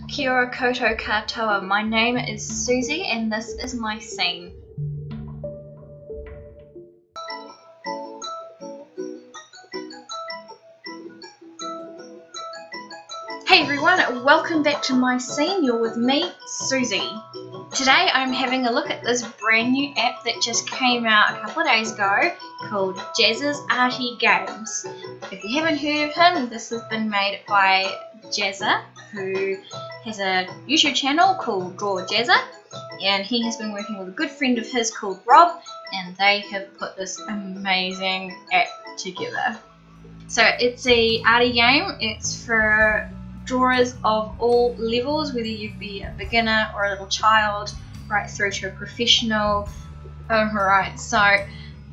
Kia ora koutou katoa. My name is Susie and this is my scene. Hey everyone, welcome back to my scene. You're with me, Susie. Today I'm having a look at this brand new app that just came out a couple of days ago called Jazza's Arty Games. If you haven't heard of him, this has been made by Jazza, who has a YouTube channel called Jazza, and he has been working with a good friend of his called Rob, and they have put this amazing app together. So it's a arty game. It's for drawers of all levels, whether you be a beginner or a little child, right through to a professional. Alright, so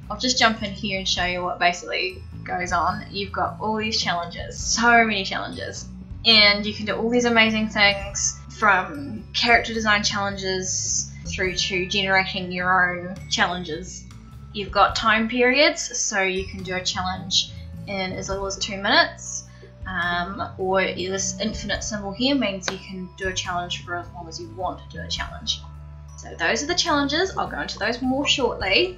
I'll just jump in here and show you what basically goes on. You've got all these challenges, so many challenges, and you can do all these amazing things, from character design challenges through to generating your own challenges. You've got time periods, so you can do a challenge in as little as 2 minutes. Or this infinite symbol here means you can do a challenge for as long as you want to do a challenge. So those are the challenges. I'll go into those more shortly.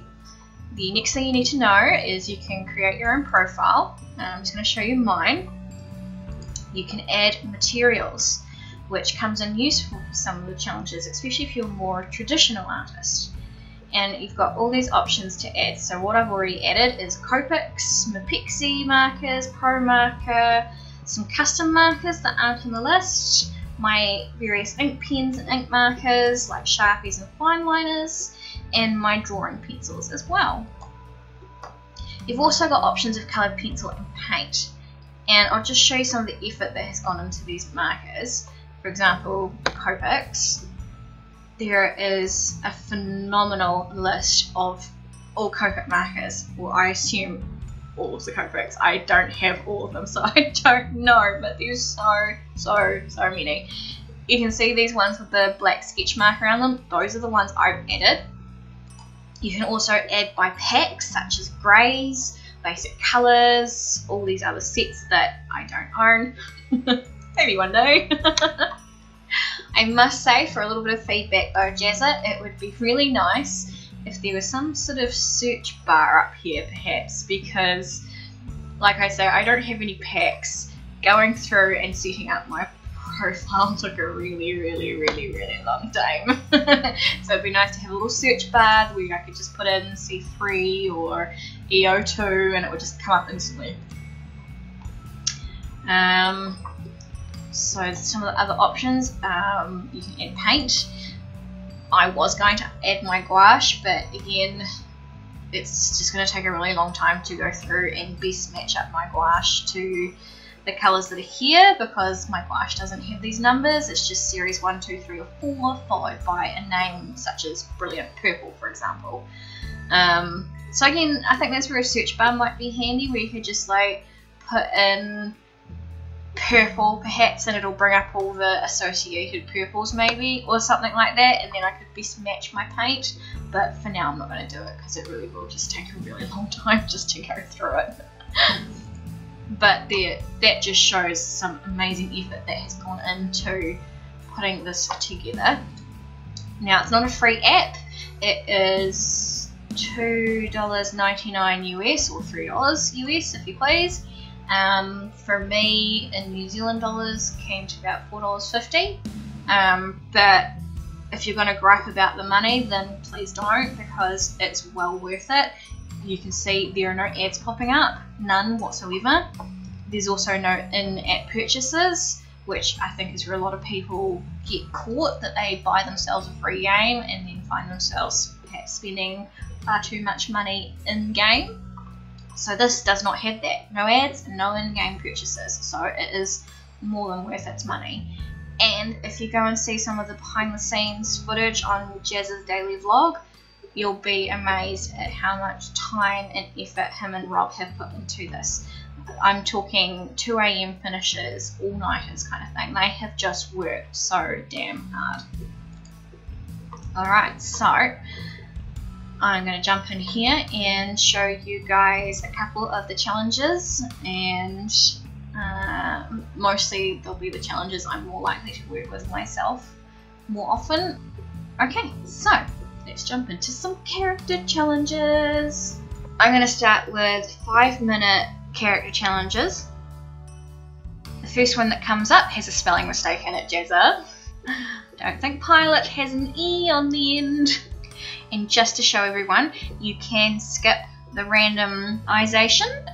The next thing you need to know is you can create your own profile. I'm just going to show you mine. You can add materials, which comes in useful for some of the challenges, especially if you're a more traditional artist. And you've got all these options to add. So what I've already added is Copics, Mapexi markers, Pro Marker, some custom markers that aren't on the list, my various ink pens and ink markers like Sharpies and fine liners, and my drawing pencils as well. You've also got options of coloured pencil and paint, and I'll just show you some of the effort that has gone into these markers. For example, Copics. There is a phenomenal list of all Copic markers. Well, I assume all of the Copics. I don't have all of them, so I don't know, but there's so many. You can see these ones with the black sketch mark around them. Those are the ones I've added. You can also add by packs, such as greys, basic colours, all these other sets that I don't own. Maybe one day. I must say, for a little bit of feedback though, Jazza, it would be really nice if there was some sort of search bar up here perhaps, because like I say, I don't have any packs. Going through and setting up my profile took a really long time. So it'd be nice to have a little search bar where I could just put in C3 or EO2 and it would just come up instantly. So some of the other options, you can add paint. I was going to add my gouache, but again, it's just going to take a really long time to go through and best match up my gouache to the colours that are here, because my gouache doesn't have these numbers. It's just series 1, 2, 3 or 4 followed by a name such as Brilliant Purple, for example. So again, I think that's where a search bar might be handy, where you could just like put in purple perhaps and it'll bring up all the associated purples maybe, or something like that, and then I could best match my paint. But for now I'm not going to do it because it really will just take a really long time just to go through it. But that just shows some amazing effort that has gone into putting this together. Now, it's not a free app. It is $2.99 US or $3 US if you please. For me, in New Zealand dollars, came to about $4.50. But if you're going to gripe about the money, then please don't, because it's well worth it. You can see there are no ads popping up, none whatsoever. There's also no in-app purchases, which I think is where a lot of people get caught, that they buy themselves a free game and then find themselves perhaps spending far too much money in-game. So this does not have that. No ads, no in-game purchases. So it is more than worth its money. And if you go and see some of the behind-the-scenes footage on Jazza's daily vlog, you'll be amazed at how much time and effort him and Rob have put into this. I'm talking 2 AM finishes, all-nighters kind of thing. They have just worked so damn hard. Alright, so I'm going to jump in here and show you guys a couple of the challenges, and Mostly they'll be the challenges I'm more likely to work with myself more often. Okay, so let's jump into some character challenges. I'm going to start with 5-minute character challenges. The first one that comes up has a spelling mistake in it, Jazza. Don't think pilot has an E on the end. And just to show everyone, you can skip the randomization.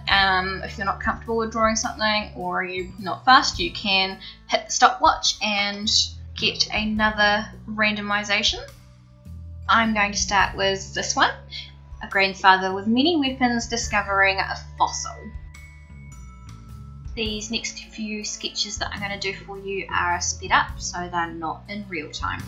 If you're not comfortable with drawing something or you're not fast, you can hit the stopwatch and get another randomization. I'm going to start with this one. A grandfather with many weapons discovering a fossil. These next few sketches that I'm going to do for you are sped up, so they're not in real time.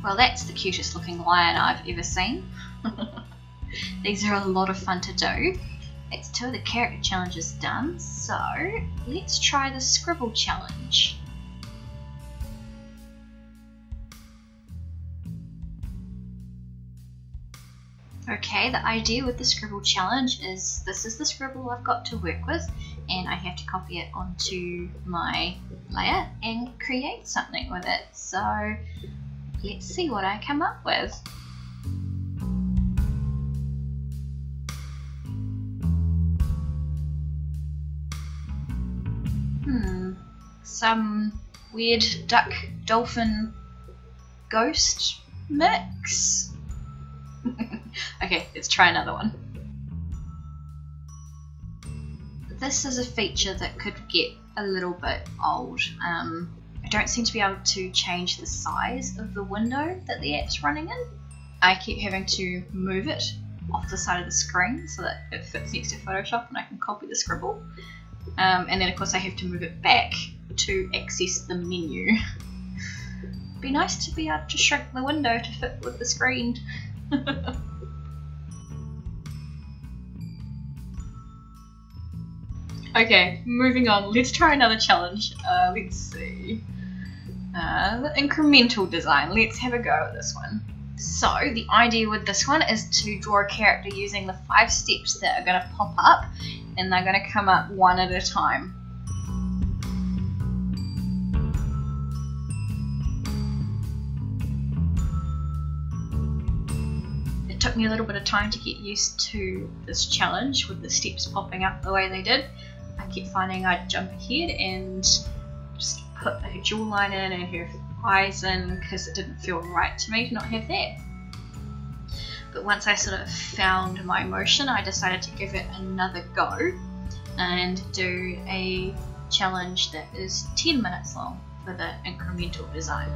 Well, that's the cutest looking lion I've ever seen. These are a lot of fun to do. That's 2 of the character challenges done, so let's try the Scribble challenge. Okay, the idea with the Scribble challenge is this is the scribble I've got to work with, and I have to copy it onto my layer and create something with it. So let's see what I come up with. Some weird duck dolphin ghost mix. Okay, let's try another one. This is a feature that could get a little bit old. I don't seem to be able to change the size of the window that the app's running in. I keep having to move it off the side of the screen so that it fits next to Photoshop and I can copy the scribble. And then of course I have to move it back to access the menu. Be nice to be able to shrink the window to fit with the screen. Okay, moving on. Let's try another challenge. Let's see. The incremental design. Let's have a go at this one. So the idea with this one is to draw a character using the 5 steps that are going to pop up, and they're going to come up one at a time. It took me a little bit of time to get used to this challenge with the steps popping up the way they did. I kept finding I'd jump ahead and just put her jawline in and her eyes in because it didn't feel right to me to not have that. But once I sort of found my motion, I decided to give it another go and do a challenge that is 10 minutes long for the incremental design.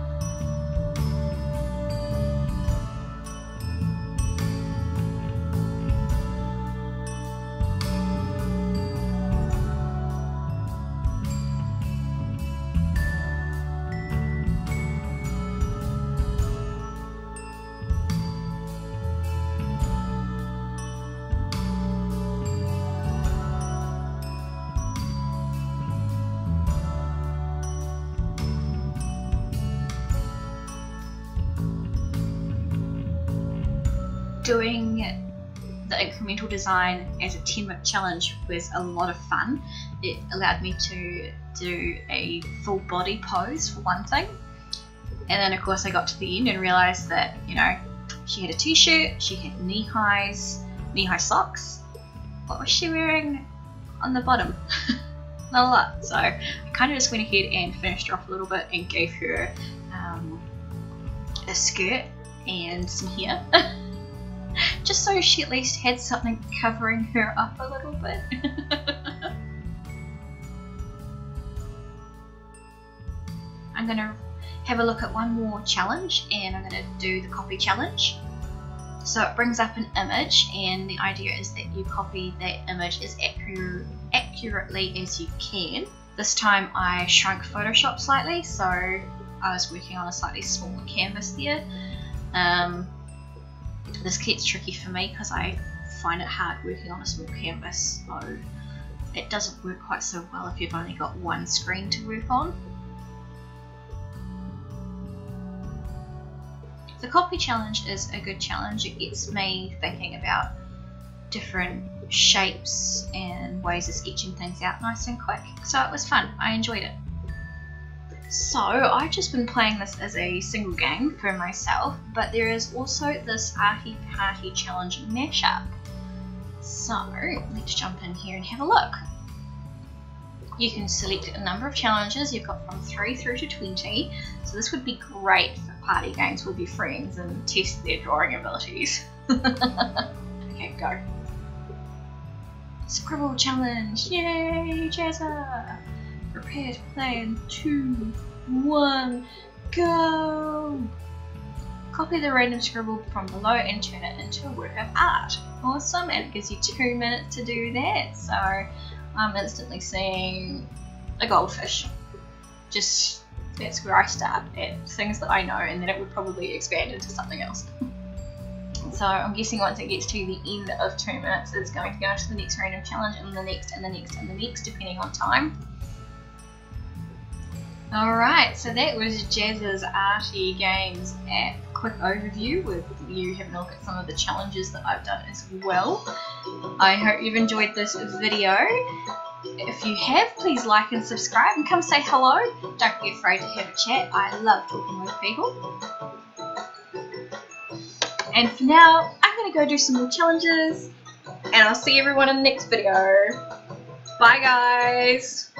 Doing the incremental design as a 10-minute challenge was a lot of fun. It allowed me to do a full body pose for one thing, and then of course I got to the end and realised that, you know, she had a t-shirt, she had knee-high socks, what was she wearing on the bottom? Not a lot. So I kind of just went ahead and finished her off a little bit and gave her a skirt and some hair. Just so she at least had something covering her up a little bit. I'm going to have a look at one more challenge, and I'm going to do the copy challenge. So it brings up an image, and the idea is that you copy that image as accurately as you can. This time I shrunk Photoshop slightly, so I was working on a slightly smaller canvas there. This gets tricky for me because I find it hard working on a small canvas, so it doesn't work quite so well if you've only got one screen to work on. The copy challenge is a good challenge. It gets me thinking about different shapes and ways of sketching things out nice and quick, so it was fun. I enjoyed it. So I've just been playing this as a single game for myself, but there is also this Arty Party Challenge mashup. So let's jump in here and have a look. You can select a number of challenges. You've got from 3 through to 20, so this would be great for party games with your friends and test their drawing abilities. Okay, go. Scribble challenge, yay, Jazza! Prepare to play in 2, 1, go! Copy the random scribble from below and turn it into a work of art. Awesome, and it gives you 2 minutes to do that, so I'm instantly seeing a goldfish. Just, that's where I start at things that I know, and then it would probably expand into something else. So I'm guessing once it gets to the end of 2 minutes, it's going to go into the next random challenge, and the next, and the next, and the next, depending on time. Alright, so that was Jazza's Arty Games app quick overview with you having a look at some of the challenges that I've done as well. I hope you've enjoyed this video. If you have, please like and subscribe and come say hello. Don't be afraid to have a chat. I love talking with people. And for now, I'm going to go do some more challenges, and I'll see everyone in the next video. Bye guys!